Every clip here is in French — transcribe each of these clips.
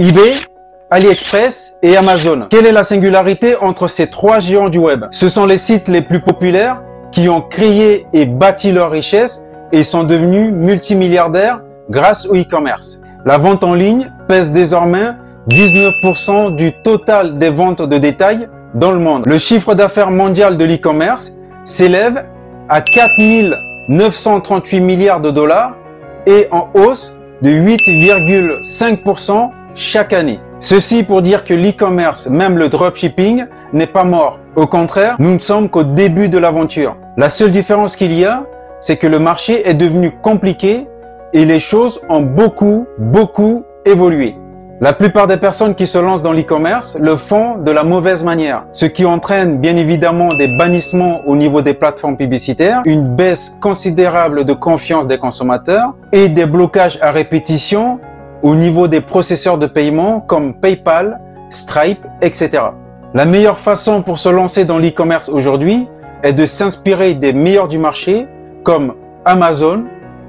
eBay, AliExpress et Amazon. Quelle est la singularité entre ces trois géants du web? Ce sont les sites les plus populaires qui ont créé et bâti leur richesse et sont devenus multimilliardaires grâce au e-commerce. La vente en ligne pèse désormais 19% du total des ventes de détail dans le monde. Le chiffre d'affaires mondial de l'e-commerce s'élève à 4 938 milliards de dollars et en hausse de 8,5% chaque année. Ceci pour dire que l'e-commerce, même le dropshipping, n'est pas mort. Au contraire, nous ne sommes qu'au début de l'aventure. La seule différence qu'il y a, c'est que le marché est devenu compliqué et les choses ont beaucoup évolué. La plupart des personnes qui se lancent dans l'e-commerce le font de la mauvaise manière, ce qui entraîne bien évidemment des bannissements au niveau des plateformes publicitaires, une baisse considérable de confiance des consommateurs et des blocages à répétition au niveau des processeurs de paiement comme PayPal, Stripe, etc. La meilleure façon pour se lancer dans l'e-commerce aujourd'hui est de s'inspirer des meilleurs du marché comme Amazon,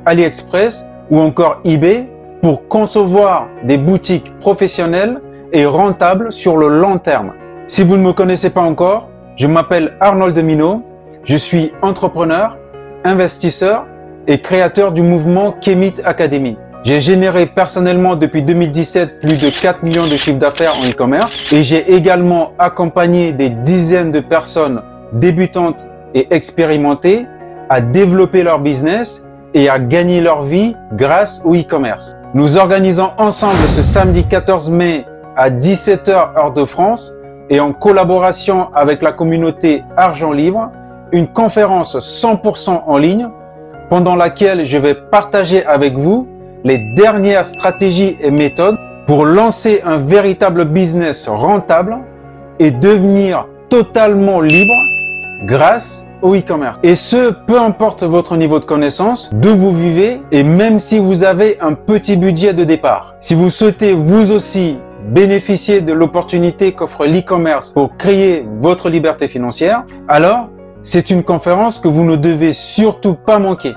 AliExpress ou encore eBay pour concevoir des boutiques professionnelles et rentables sur le long terme. Si vous ne me connaissez pas encore, je m'appelle Arnold Demino, je suis entrepreneur, investisseur et créateur du mouvement Kemit Academy. J'ai généré personnellement depuis 2017 plus de 4 millions de chiffres d'affaires en e-commerce et j'ai également accompagné des dizaines de personnes débutantes et expérimentées à développer leur business et à gagner leur vie grâce au e-commerce. Nous organisons ensemble ce samedi 14 mai à 17 h heure de France et en collaboration avec la communauté Argent Libre, une conférence 100% en ligne pendant laquelle je vais partager avec vous les dernières stratégies et méthodes pour lancer un véritable business rentable et devenir totalement libre grâce au e-commerce. Et ce, peu importe votre niveau de connaissance, d'où vous vivez et même si vous avez un petit budget de départ. Si vous souhaitez vous aussi bénéficier de l'opportunité qu'offre l'e-commerce pour créer votre liberté financière, alors c'est une conférence que vous ne devez surtout pas manquer.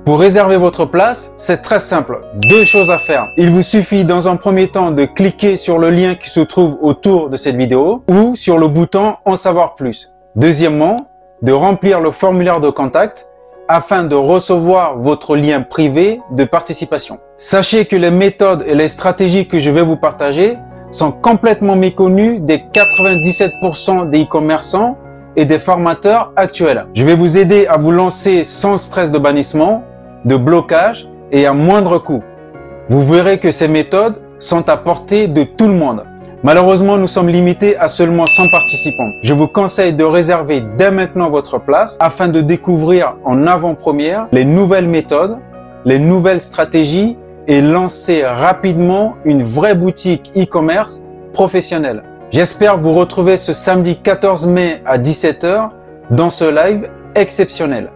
Pour réserver votre place, c'est très simple. Deux choses à faire. Il vous suffit dans un premier temps de cliquer sur le lien qui se trouve autour de cette vidéo ou sur le bouton en savoir plus. Deuxièmement, de remplir le formulaire de contact afin de recevoir votre lien privé de participation. Sachez que les méthodes et les stratégies que je vais vous partager sont complètement méconnues des 97% des e-commerçants et des formateurs actuels. Je vais vous aider à vous lancer sans stress de bannissement, de blocage et à moindre coût. Vous verrez que ces méthodes sont à portée de tout le monde. Malheureusement, nous sommes limités à seulement 100 participants. Je vous conseille de réserver dès maintenant votre place afin de découvrir en avant-première les nouvelles méthodes, les nouvelles stratégies et lancer rapidement une vraie boutique e-commerce professionnelle. J'espère vous retrouver ce samedi 14 mai à 17 h dans ce live exceptionnel.